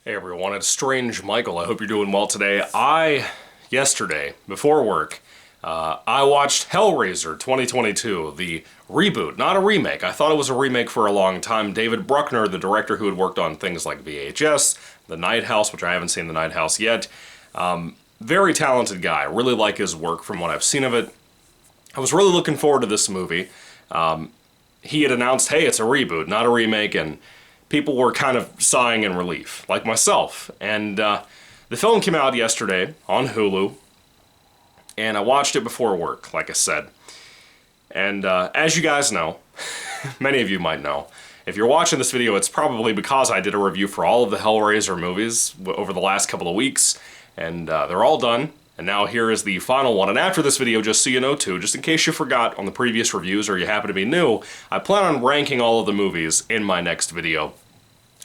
Hey everyone, it's Strange Michael. I hope you're doing well today. Yesterday, before work, I watched Hellraiser 2022, the reboot, not a remake. I thought it was a remake for a long time. David Bruckner, the director who had worked on things like VHS, The Night House, which I haven't seen The Night House yet. Very talented guy. Really like his work from what I've seen of it. I was really looking forward to this movie. He had announced, hey, it's a reboot, not a remake, and people were kind of sighing in relief, like myself. And the film came out yesterday on Hulu, and I watched it before work, like I said. And as you guys know, many of you might know, if you're watching this video, it's probably because I did a review for all of the Hellraiser movies over the last couple of weeks, and they're all done. And now here is the final one. And after this video, just so you know too, just in case you forgot on the previous reviews or you happen to be new, I plan on ranking all of the movies in my next video.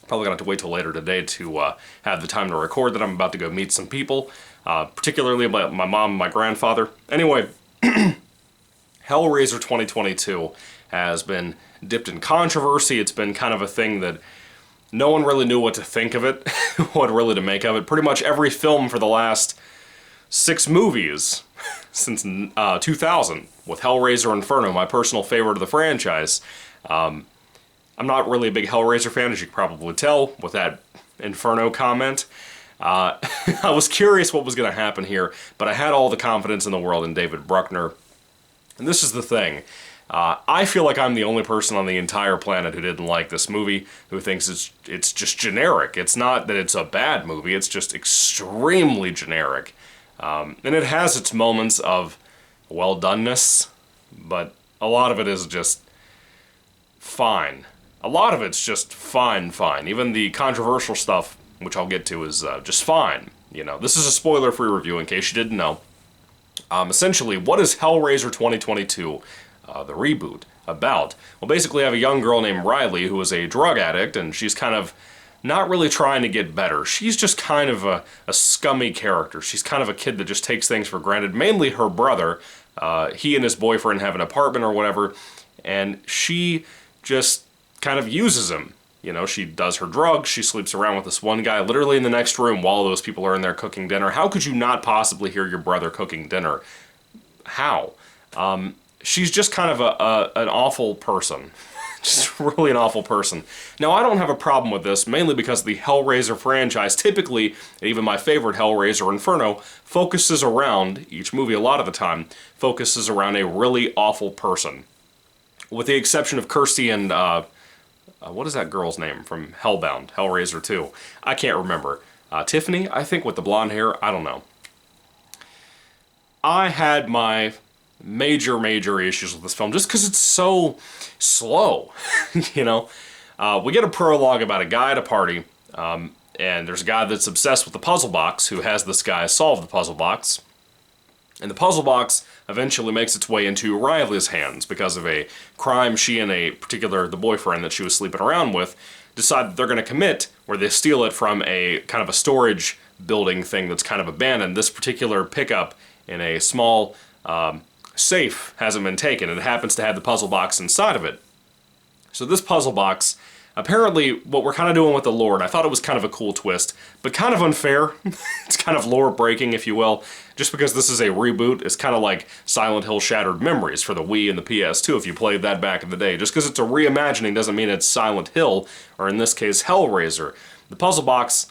Probably gonna have to wait till later today to have the time to record that. I'm about to go meet some people, particularly my mom and my grandfather. Anyway, Hellraiser 2022 has been dipped in controversy. It's been kind of a thing that no one really knew what to think of it, what really to make of it. Pretty much every film for the last 6 movies since 2000, with Hellraiser Inferno, my personal favorite of the franchise. I'm not really a big Hellraiser fan, as you can probably tell with that Inferno comment. I was curious what was going to happen here, but I had all the confidence in the world in David Bruckner. And this is the thing. I feel like I'm the only person on the entire planet who didn't like this movie, who thinks it's just generic. It's not that it's a bad movie, it's just extremely generic. And it has its moments of well-doneness, but a lot of it is just fine. A lot of it's just fine. Even the controversial stuff, which I'll get to, is just fine. You know, this is a spoiler-free review in case you didn't know. Essentially, what is Hellraiser 2022, the reboot, about? Well, basically, I have a young girl named Riley who is a drug addict, and she's kind of not really trying to get better. She's just kind of a scummy character. She's kind of a kid that just takes things for granted. Mainly her brother. He and his boyfriend have an apartment or whatever, and she just kind of uses him. You know, she does her drugs, she sleeps around with this one guy literally in the next room while those people are in there cooking dinner. How could you not possibly hear your brother cooking dinner? How? She's just kind of an awful person. Just really an awful person. Now, I don't have a problem with this, mainly because the Hellraiser franchise, typically, and even my favorite Hellraiser, Inferno, focuses around, each movie a lot of the time, focuses around a really awful person. With the exception of Kirsty and, what is that girl's name from Hellbound, Hellraiser 2? I can't remember. Tiffany, I think, with the blonde hair? I don't know. I had my major issues with this film just because it's so slow. You know, we get a prologue about a guy at a party, and there's a guy that's obsessed with the puzzle box who has this guy solve the puzzle box, and the puzzle box eventually makes its way into Riley's hands because of a crime she and the boyfriend that she was sleeping around with decide that they're going to commit, where they steal it from a kind of a storage building thing that's kind of abandoned. This particular pickup in a small safe hasn't been taken, and it happens to have the puzzle box inside of it. So this puzzle box, apparently what we're kind of doing with the lore, and I thought it was kind of a cool twist, but kind of unfair. It's kind of lore breaking, if you will. Just because this is a reboot, it's kind of like Silent Hill Shattered Memories for the Wii and the PS2 if you played that back in the day. Just because it's a reimagining doesn't mean it's Silent Hill, or in this case, Hellraiser. The puzzle box,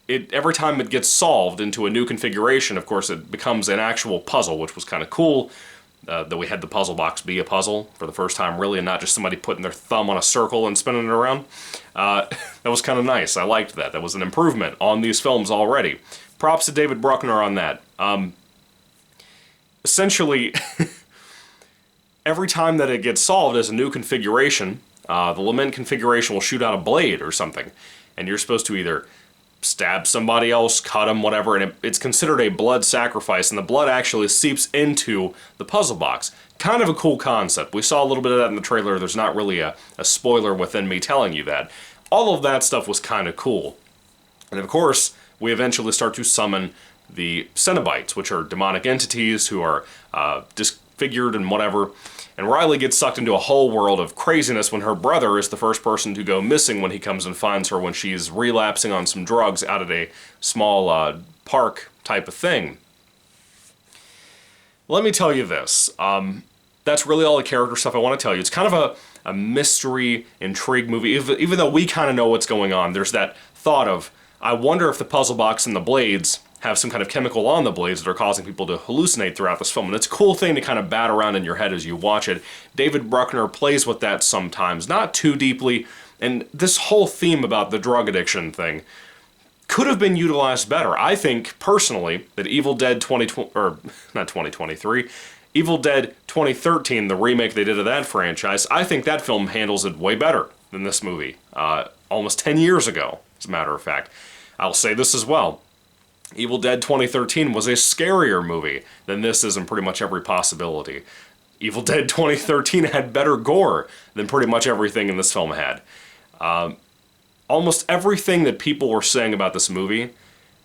every time it gets solved into a new configuration, of course, it becomes an actual puzzle, which was kind of cool. That we had the puzzle box be a puzzle for the first time, really, and not just somebody putting their thumb on a circle and spinning it around. That was kind of nice. I liked that. That was an improvement on these films already. Props to David Bruckner on that. Essentially, every time that it gets solved as a new configuration, the Lament Configuration will shoot out a blade or something, and you're supposed to either stab somebody else, cut them, whatever, and it's considered a blood sacrifice, and the blood actually seeps into the puzzle box. Kind of a cool concept. We saw a little bit of that in the trailer. There's not really a spoiler within me telling you that. All of that stuff was kind of cool. And of course, we eventually start to summon the Cenobites, which are demonic entities who are disfigured and whatever. And Riley gets sucked into a whole world of craziness when her brother is the first person to go missing when he comes and finds her when she's relapsing on some drugs out at a small park type of thing. Let me tell you this. That's really all the character stuff I want to tell you. It's kind of a mystery, intrigue movie. Even though we kind of know what's going on, there's that thought of, I wonder if the puzzle box and the blades have some kind of chemical on the blades that are causing people to hallucinate throughout this film. And it's a cool thing to kind of bat around in your head as you watch it. David Bruckner plays with that sometimes, not too deeply. And this whole theme about the drug addiction thing could have been utilized better. I think, personally, that Evil Dead 2013, the remake they did of that franchise, I think that film handles it way better than this movie. Almost 10 years ago, as a matter of fact. I'll say this as well. Evil Dead 2013 was a scarier movie than this is in pretty much every possibility. Evil Dead 2013 had better gore than pretty much everything in this film had. Almost everything that people were saying about this movie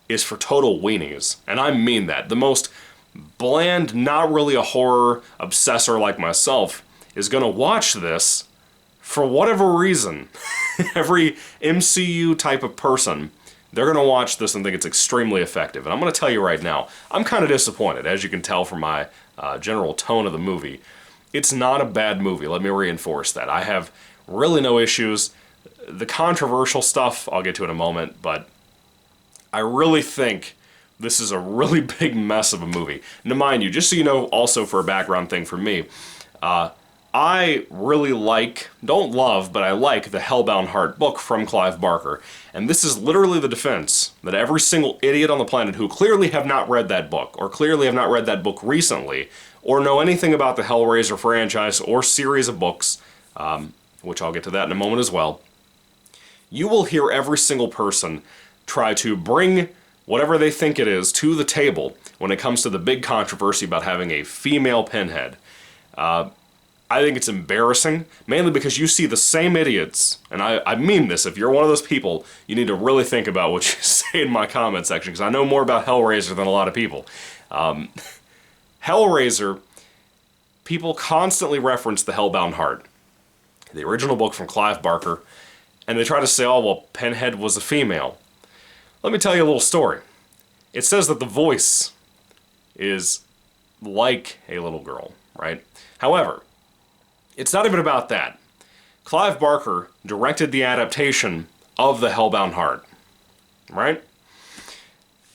is for total weenies, and I mean that. The most bland, not really a horror obsessor like myself is going to watch this for whatever reason. Every MCU type of person, they're going to watch this and think it's extremely effective. And I'm going to tell you right now, I'm kind of disappointed, as you can tell from my general tone of the movie. It's not a bad movie, let me reinforce that. I have really no issues. The controversial stuff, I'll get to in a moment, but I really think this is a really big mess of a movie. Now, mind you, just so you know, also for a background thing for me, I really don't love, but I like the Hellbound Heart book from Clive Barker. And this is literally the defense that every single idiot on the planet who clearly have not read that book, or clearly have not read that book recently, or know anything about the Hellraiser franchise or series of books, which I'll get to that in a moment as well, you will hear every single person try to bring whatever they think it is to the table when it comes to the big controversy about having a female Pinhead. I think it's embarrassing, mainly because you see the same idiots, and I mean this, if you're one of those people, you need to really think about what you say in my comment section, because I know more about Hellraiser than a lot of people. Hellraiser, people constantly reference the Hellbound Heart, the original book from Clive Barker, and they try to say, oh, well, Pinhead was a female. Let me tell you a little story. It says that the voice is like a little girl, right? However, it's not even about that. Clive Barker directed the adaptation of the Hellbound Heart, right?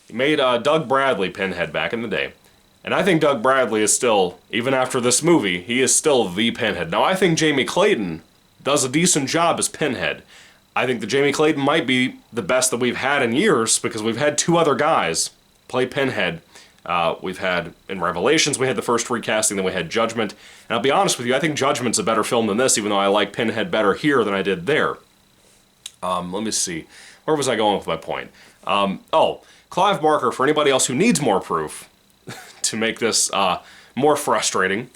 He made Doug Bradley Pinhead back in the day. And I think Doug Bradley is still, even after this movie, he is still the Pinhead. Now, I think Jamie Clayton does a decent job as Pinhead. I think that Jamie Clayton might be the best that we've had in years, because we've had two other guys play Pinhead. We've had, in Revelations, we had the first recasting, then we had Judgment. And I'll be honest with you, I think Judgment's a better film than this, even though I like Pinhead better here than I did there. Let me see. Where was I going with my point? Clive Barker, for anybody else who needs more proof to make this more frustrating,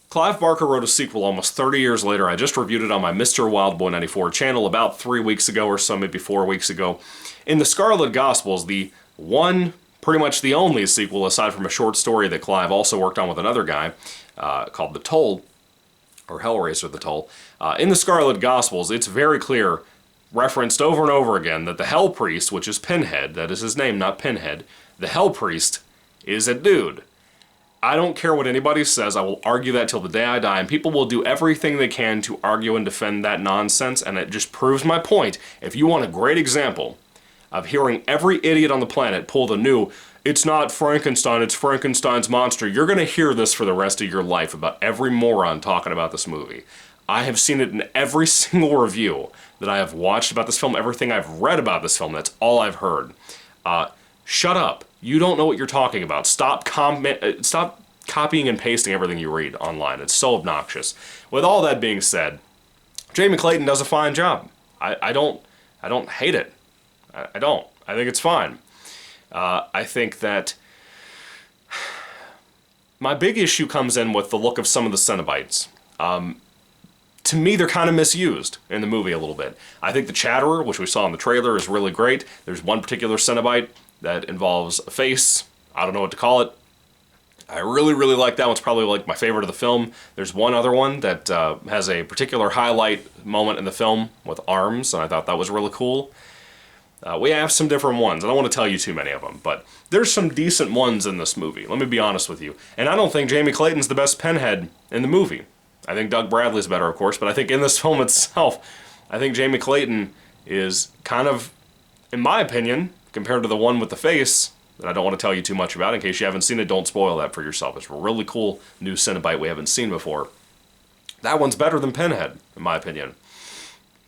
Clive Barker wrote a sequel almost 30 years later. I just reviewed it on my Mr. Wildboy94 channel about 3 weeks ago or so, maybe 4 weeks ago. In The Scarlet Gospels, the one, pretty much the only sequel, aside from a short story that Clive also worked on with another guy, called The Toll, or Hellraiser The Toll. In The Scarlet Gospels, it's very clear, referenced over and over again, that the Hell Priest, which is Pinhead, that is his name, not Pinhead, the Hell Priest is a dude. I don't care what anybody says, I will argue that till the day I die, and people will do everything they can to argue and defend that nonsense, and it just proves my point. If you want a great example of hearing every idiot on the planet pull the new, it's not Frankenstein, it's Frankenstein's monster, you're going to hear this for the rest of your life about every moron talking about this movie. I have seen it in every single review that I have watched about this film, everything I've read about this film, that's all I've heard. Shut up. You don't know what you're talking about. Stop copying and pasting everything you read online. It's so obnoxious. With all that being said, Jamie Clayton does a fine job. I don't hate it. I don't. I think it's fine. I think that my big issue comes in with the look of some of the Cenobites. To me, they're kind of misused in the movie a little bit. I think the Chatterer, which we saw in the trailer, is really great. There's one particular Cenobite that involves a face. I don't know what to call it. I really, really like that. One's probably like my favorite of the film. There's one other one that has a particular highlight moment in the film with arms, and I thought that was really cool. We have some different ones. I don't want to tell you too many of them, but there's some decent ones in this movie. Let me be honest with you. And I don't think Jamie Clayton's the best Pinhead in the movie. I think Doug Bradley's better, of course, but I think in this film itself, I think Jamie Clayton is kind of, in my opinion, compared to the one with the face, that I don't want to tell you too much about. In case you haven't seen it, don't spoil that for yourself. It's a really cool new Cenobite we haven't seen before. That one's better than Pinhead, in my opinion.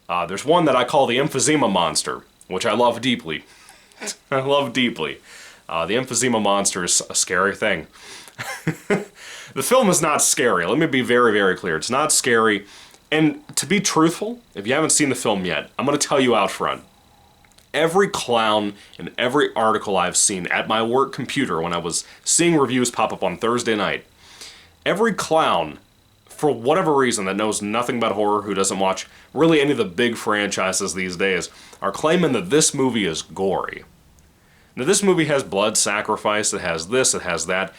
There's one that I call the Emphysema Monster, which I love deeply. I love deeply. The emphysema monster is a scary thing. The film is not scary. Let me be very, very clear. It's not scary. And to be truthful, if you haven't seen the film yet, I'm going to tell you out front. Every clown in every article I've seen at my work computer when I was seeing reviews pop up on Thursday night, every clown, for whatever reason, that knows nothing about horror, who doesn't watch really any of the big franchises these days, are claiming that this movie is gory. Now, this movie has blood sacrifice, it has this, it has that.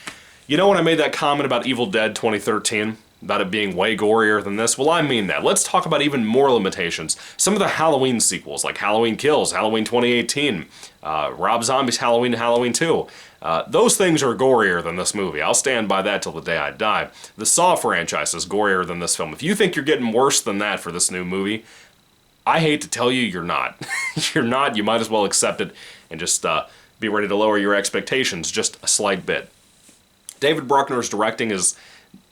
You know when I made that comment about Evil Dead 2013? About it being way gorier than this? Well, I mean that. Let's talk about even more limitations. Some of the Halloween sequels, like Halloween Kills, Halloween 2018, Rob Zombie's Halloween and Halloween 2. Those things are gorier than this movie. I'll stand by that till the day I die. The Saw franchise is gorier than this film. If you think you're getting worse than that for this new movie, I hate to tell you, you're not. You're not. You might as well accept it and just be ready to lower your expectations just a slight bit. David Bruckner's directing is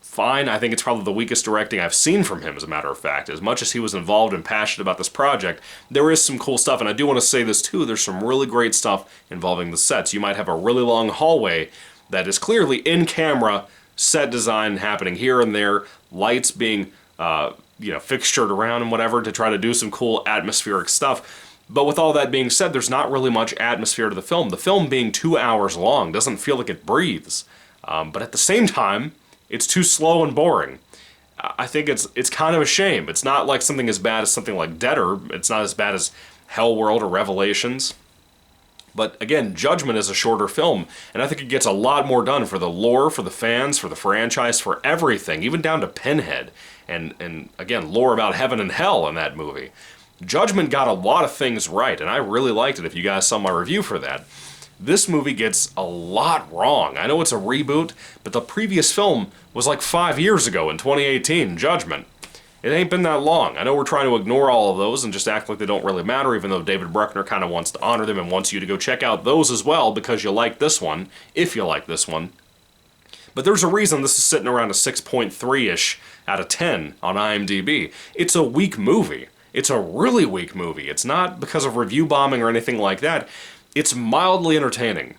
fine. I think it's probably the weakest directing I've seen from him, as a matter of fact. As much as he was involved and passionate about this project, there is some cool stuff, and I do want to say this too, there's some really great stuff involving the sets. You might have a really long hallway that is clearly in-camera set design happening here and there, lights being fixtured around and whatever to try to do some cool atmospheric stuff. But with all that being said, there's not really much atmosphere to the film. The film being 2 hours long doesn't feel like it breathes. But at the same time, it's too slow and boring. I think it's kind of a shame. It's not like something as bad as something like Deader. It's not as bad as Hellworld or Revelations. But again, Judgment is a shorter film, and I think it gets a lot more done for the lore, for the fans, for the franchise, for everything, even down to Pinhead. And again, lore about heaven and hell in that movie. Judgment got a lot of things right, and I really liked it if you guys saw my review for that. This movie gets a lot wrong. I know it's a reboot, but the previous film was like 5 years ago in 2018, Judgment. It ain't been that long. I know we're trying to ignore all of those and just act like they don't really matter, even though David Bruckner kind of wants to honor them and wants you to go check out those as well because you like this one, if you like this one. But there's a reason this is sitting around a 6.3-ish out of 10 on IMDb. It's a weak movie. It's a really weak movie. It's not because of review bombing or anything like that. It's mildly entertaining.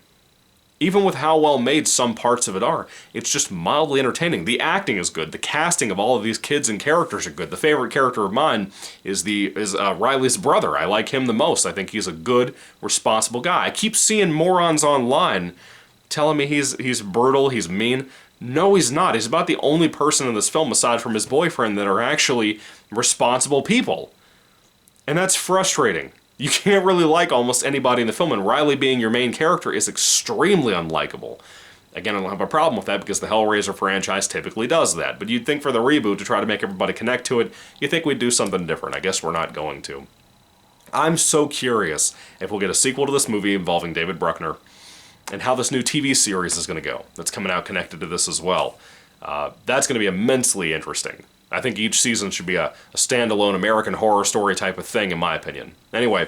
Even with how well made some parts of it are, it's just mildly entertaining. The acting is good. The casting of all of these kids and characters are good. The favorite character of mine is Riley's brother. I like him the most. I think he's a good, responsible guy. I keep seeing morons online telling me he's brutal, he's mean. No, he's not. He's about the only person in this film, aside from his boyfriend, that are actually responsible people. And that's frustrating. You can't really like almost anybody in the film, and Riley being your main character is extremely unlikable. Again, I don't have a problem with that because the Hellraiser franchise typically does that, but you'd think for the reboot to try to make everybody connect to it, you'd think we'd do something different. I guess we're not going to. I'm so curious if we'll get a sequel to this movie involving David Bruckner, and how this new TV series is going to go. That's coming out connected to this as well. That's going to be immensely interesting. I think each season should be a standalone American Horror Story type of thing, in my opinion. Anyway,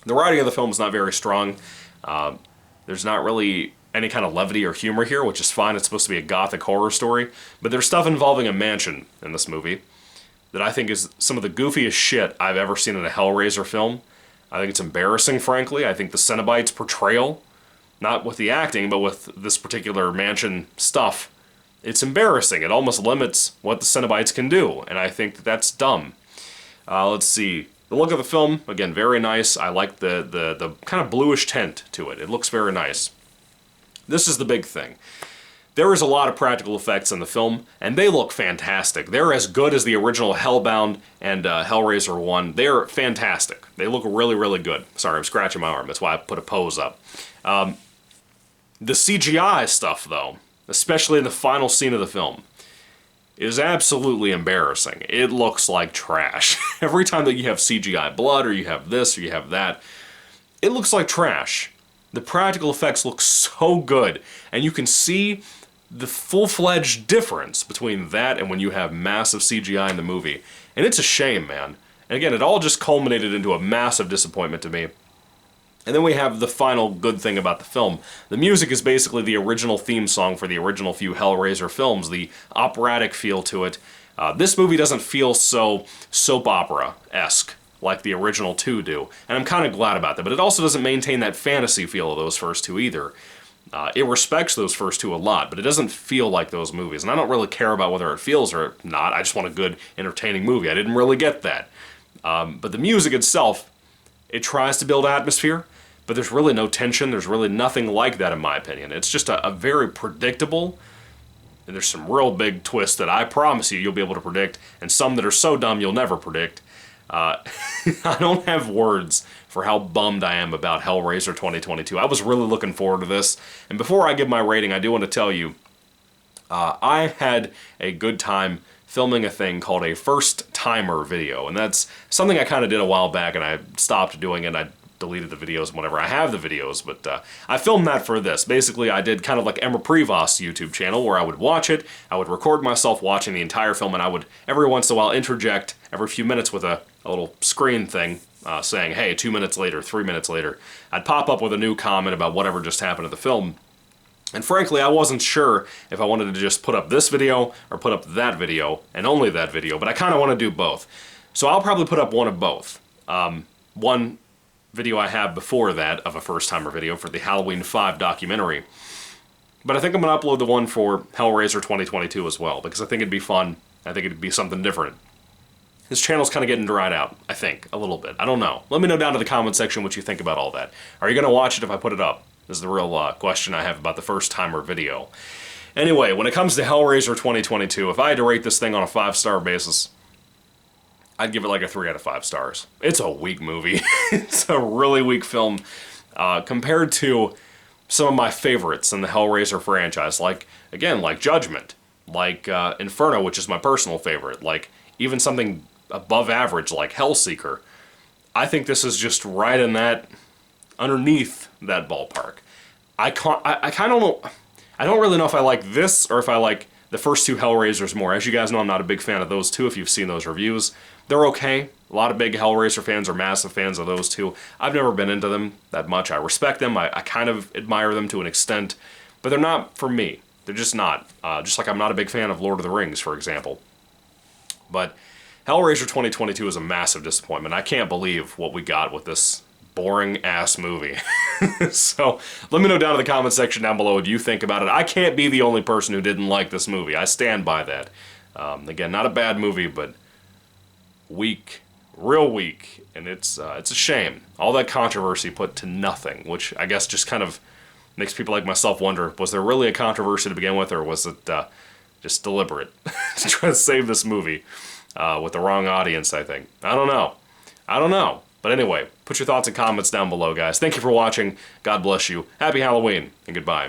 the writing of the film is not very strong. There's not really any kind of levity or humor here, which is fine. It's supposed to be a gothic horror story. But there's stuff involving a mansion in this movie that I think is some of the goofiest shit I've ever seen in a Hellraiser film. I think it's embarrassing, frankly. I think the Cenobites' portrayal, not with the acting, but with this particular mansion stuff, it's embarrassing. It almost limits what the Cenobites can do, and I think that's dumb. Let's see. The look of the film, again, very nice. I like the kind of bluish tint to it. It looks very nice. This is the big thing. There is a lot of practical effects in the film, and they look fantastic. They're as good as the original Hellbound and Hellraiser 1. They're fantastic. They look really, really good. Sorry, I'm scratching my arm. That's why I put a pose up. The CGI stuff, though, especially in the final scene of the film, is absolutely embarrassing. It looks like trash. Every time that you have CGI blood, or you have this, or you have that, it looks like trash. The practical effects look so good, and you can see the full-fledged difference between that and when you have massive CGI in the movie. And it's a shame, man. And again, it all just culminated into a massive disappointment to me. And then we have the final good thing about the film. The music is basically the original theme song for the original few Hellraiser films, the operatic feel to it. This movie doesn't feel so soap opera-esque like the original two do, and I'm kind of glad about that, but it also doesn't maintain that fantasy feel of those first two either. It respects those first two a lot, but it doesn't feel like those movies, and I don't really care about whether it feels or not. I just want a good, entertaining movie. I didn't really get that. But the music itself, it tries to build atmosphere, but there's really no tension. There's really nothing like that in my opinion. It's just a very predictable, and there's some real big twists that I promise you'll be able to predict, and some that are so dumb you'll never predict. I don't have words for how bummed I am about Hellraiser 2022. I was really looking forward to this, and before I give my rating, I do want to tell you, I had a good time filming a thing called a first-timer video, and that's something I kind of did a while back, and I stopped doing it. I deleted the videos and whatever. I have the videos, but I filmed that for this. Basically, I did kind of like Emma Prevost's YouTube channel, where I would watch it, I would record myself watching the entire film, and I would, every once in a while, interject every few minutes with a little screen thing saying, hey, 2 minutes later, 3 minutes later. I'd pop up with a new comment about whatever just happened to the film. And frankly, I wasn't sure if I wanted to just put up this video or put up that video, and only that video, but I kind of want to do both. So I'll probably put up one of both. One video I have before that of a first-timer video for the Halloween 5 documentary. But I think I'm going to upload the one for Hellraiser 2022 as well, because I think it'd be fun. I think it'd be something different. This channel's kind of getting dried out, I think, a little bit. I don't know. Let me know down in the comment section what you think about all that. Are you going to watch it if I put it up? This is the real question I have about the first-timer video. Anyway, when it comes to Hellraiser 2022, if I had to rate this thing on a 5-star basis, I'd give it like a 3 out of 5 stars. It's a weak movie. It's a really weak film compared to some of my favorites in the Hellraiser franchise, like, again, like Judgment, like Inferno, which is my personal favorite, like even something above average like Hellseeker. I think this is just right in that, underneath that ballpark. I kind of don't, I don't really know if I like this or if I like the first two Hellraisers more. As you guys know, I'm not a big fan of those two if you've seen those reviews. They're okay. A lot of big Hellraiser fans are massive fans of those two. I've never been into them that much. I respect them. I kind of admire them to an extent, but they're not for me. They're just not. Just like I'm not a big fan of Lord of the Rings, for example. But Hellraiser 2022 is a massive disappointment. I can't believe what we got with this boring-ass movie. So, let me know down in the comment section down below what you think about it. I can't be the only person who didn't like this movie. I stand by that. Again, not a bad movie, but weak. Real weak. And it's a shame. All that controversy put to nothing, which I guess just kind of makes people like myself wonder, was there really a controversy to begin with, or was it just deliberate to try to save this movie with the wrong audience, I think. I don't know. I don't know. But anyway, put your thoughts and comments down below, guys. Thank you for watching. God bless you. Happy Halloween, and goodbye.